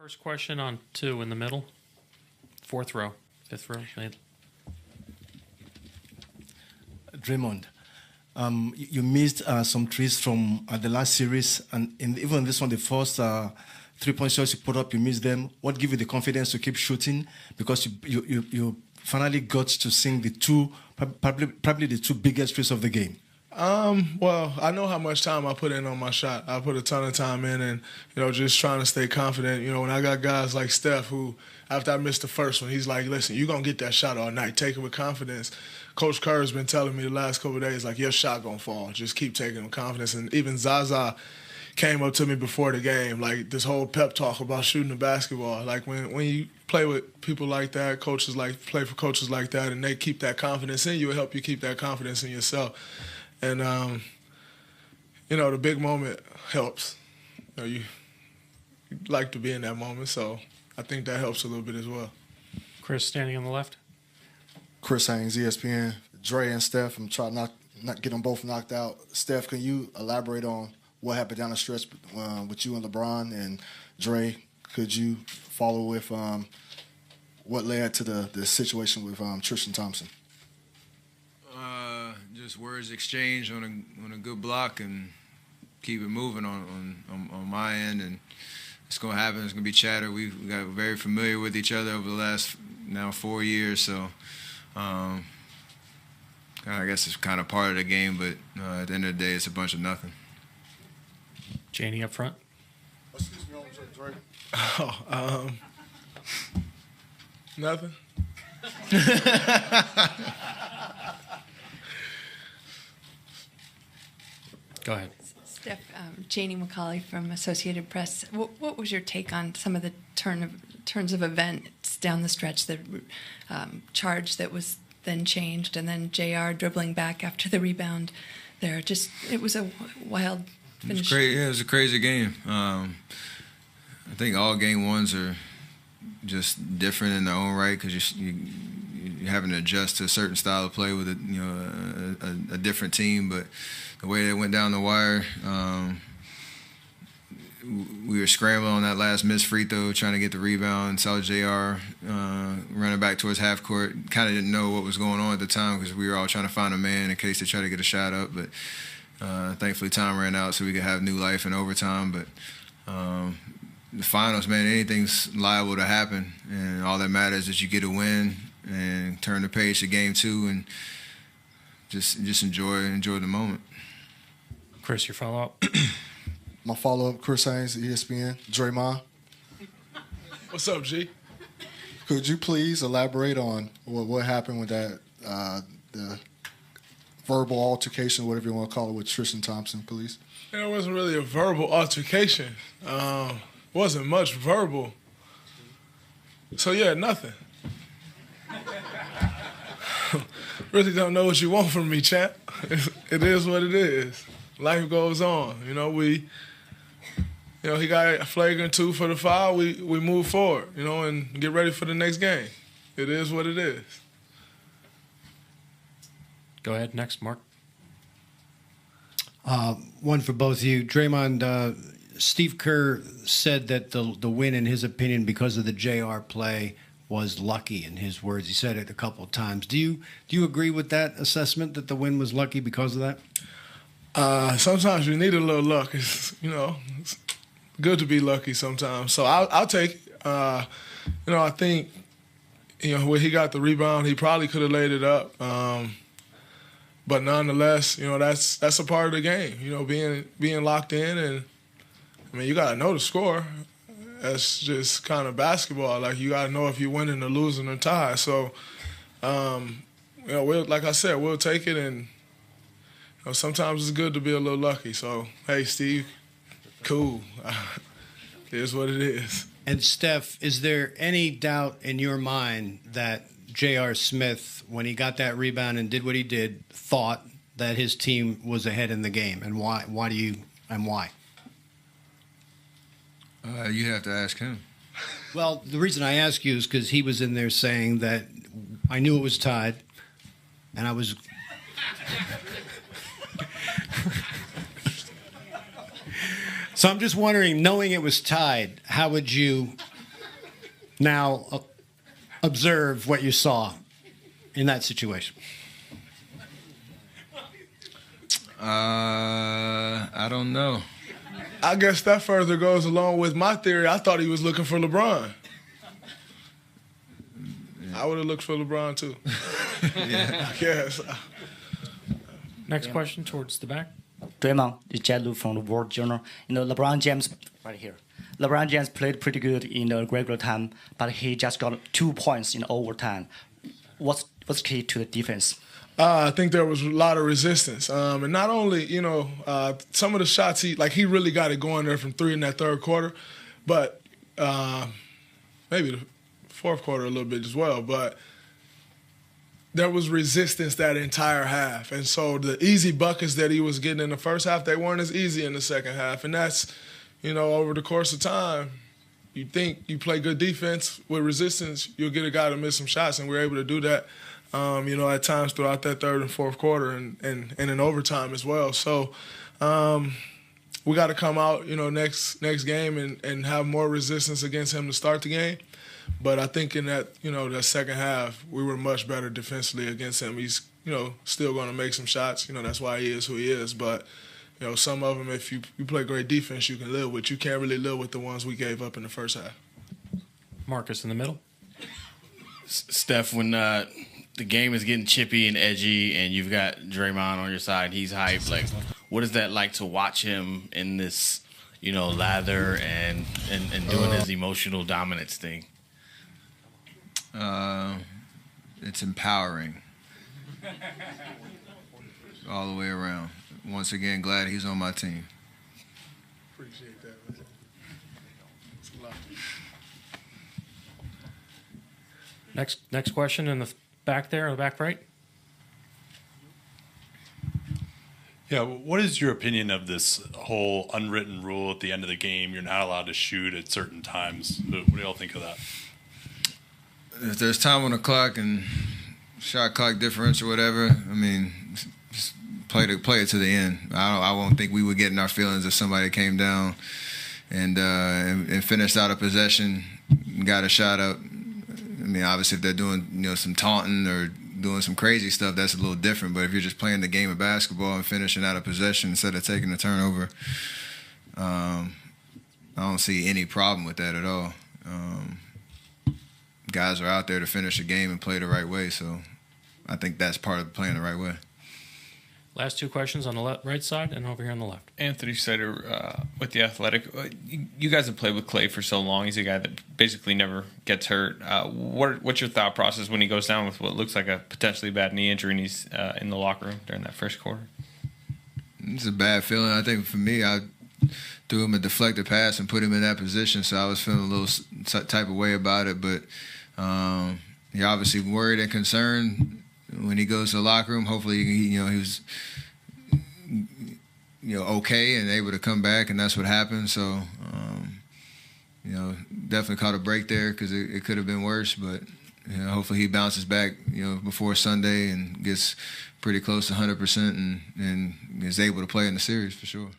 First question on 2 in the middle. 4th row. 5th row. Draymond, you missed some threes from the last series, and even this one, the first 3-point shots you put up, you missed them. What gave you the confidence to keep shooting? Because you finally got to sink the probably the 2 biggest threes of the game. Well, I know how much time I put in on my shot. I put a ton of time in and, just trying to stay confident. When I got guys like Steph who, after I missed the first one, he's like, listen, you're going to get that shot all night. Take it with confidence. Coach Kerr's been telling me the last couple of days, like, your shot going to fall. Just keep taking it with confidence. And even Zaza came up to me before the game, like this whole pep talk about shooting the basketball. Like when you play with people like that, play for coaches like that, and they keep that confidence in you, it help you keep that confidence in yourself. And, the big moment helps. You like to be in that moment, so I think that helps a little bit as well. Chris, standing on the left. Chris Haynes, ESPN. Dre and Steph, I'm trying not get them both knocked out. Steph, can you elaborate on what happened down the stretch with you and LeBron? And Dre, could you follow with what led to the situation with Tristan Thompson? Just words exchanged on a good block and keep it moving on my end, and it's gonna happen. It's gonna be chatter. We got very familiar with each other over the last now 4 years, so I guess it's kind of part of the game. But at the end of the day, it's a bunch of nothing. Janie up front. Excuse me, Dre. Nothing. Go ahead. Steph, Janie McCauley from Associated Press. What was your take on some of the turns of events down the stretch, the charge that was then changed, and then JR dribbling back after the rebound there? It was a wild finish. It was great. Yeah, it was a crazy game. I think all game ones are just different in their own right because you're having to adjust to a certain style of play with a different team, but the way they went down the wire, we were scrambling on that last missed free throw, trying to get the rebound. Saw JR running back towards half court. Kind of didn't know what was going on at the time because we were all trying to find a man in case they try to get a shot up. But thankfully, time ran out so we could have new life in overtime. But the finals, man, anything's liable to happen, and all that matters is you get a win and turn the page to game 2 and just enjoy the moment. Chris, your follow-up. My follow-up, Chris Haynes, ESPN. Draymond. What's up, G? Could you please elaborate on what happened with that, the verbal altercation, whatever you want to call it, with Tristan Thompson, please? It wasn't really a verbal altercation. Wasn't much verbal. So, yeah, nothing. Really don't know what you want from me, champ. It is what it is. Life goes on. He got a flagrant 2 for the foul. We move forward, and get ready for the next game. It is what it is. Go ahead. Next, Mark. One for both of you. Draymond, Steve Kerr said that the win, in his opinion, because of the JR play, was lucky, in his words. He said it a couple of times. Do you agree with that assessment, that the win was lucky because of that? Sometimes you need a little luck. It's good to be lucky sometimes. So I'll take it. I think, when he got the rebound, he probably could have laid it up. But nonetheless, that's a part of the game, being locked in. And, you got to know the score. That's just kind of basketball. Like, you got to know if you're winning or losing or tied. So, like I said, we'll take it. And sometimes it's good to be a little lucky. So, hey, Steve, cool. It is what it is. And, Steph, is there any doubt in your mind that J.R. Smith, when he got that rebound and did what he did, thought that his team was ahead in the game? And why? Why? You have to ask him. Well, the reason I ask you is because he was in there saying that I knew it was tied, and I was... So I'm just wondering, knowing it was tied, how would you Now, observe what you saw in that situation. I don't know. I guess that further goes along with my theory. I thought he was looking for LeBron. I would have looked for LeBron too. Yeah. Yes. Next question towards the back. Draymond, it's Jed Lu from the World Journal. LeBron James, right here. LeBron James played pretty good in the regular time, but he just got 2 points in overtime. What's key to the defense? I think there was a lot of resistance, and not only some of the shots he really got it going there from 3 in that third quarter, but maybe the fourth quarter a little bit as well. But there was resistance that entire half, and so the easy buckets that he was getting in the first half, they weren't as easy in the second half, and that's over the course of time. You think you play good defense with resistance, you'll get a guy to miss some shots, and we're able to do that. At times throughout that third and fourth quarter and in overtime as well. So we got to come out, next game and have more resistance against him to start the game. But I think in that, that second half, we were much better defensively against him. He's, still going to make some shots. That's why he is who he is. But, some of them, if you play great defense, you can live with. You can't really live with the ones we gave up in the first half. Marcus in the middle. Steph, when the game is getting chippy and edgy and you've got Draymond on your side, he's hyped. Like, what is that like to watch him in this, lather and doing his emotional dominance thing? It's empowering all the way around. Once again, glad he's on my team. Appreciate that. It's a lot. Next question in the back there, on the back right. Yeah, what is your opinion of this whole unwritten rule at the end of the game? You're not allowed to shoot at certain times. What do y'all think of that? If there's time on the clock and shot clock difference or whatever, just play it to the end. I won't think we would get in our feelings if somebody came down and finished out a possession, got a shot up. Obviously, if they're doing some taunting or doing some crazy stuff, that's a little different. But if you're just playing the game of basketball and finishing out a possession instead of taking a turnover, I don't see any problem with that at all. Guys are out there to finish a game and play the right way, so I think that's part of playing the right way. Last two questions on the right side and over here on the left. Anthony Sider with The Athletic. You guys have played with Clay for so long. He's a guy that basically never gets hurt. What's your thought process when he goes down with what looks like a potentially bad knee injury and he's in the locker room during that first quarter? It's a bad feeling. I think for me, I threw him a deflected pass and put him in that position, so I was feeling a little type of way about it. But you're obviously worried and concerned when he goes to the locker room. Hopefully, he was okay and able to come back, and that's what happened. So, definitely caught a break there because it could have been worse. But hopefully he bounces back, before Sunday and gets pretty close to 100% and is able to play in the series for sure.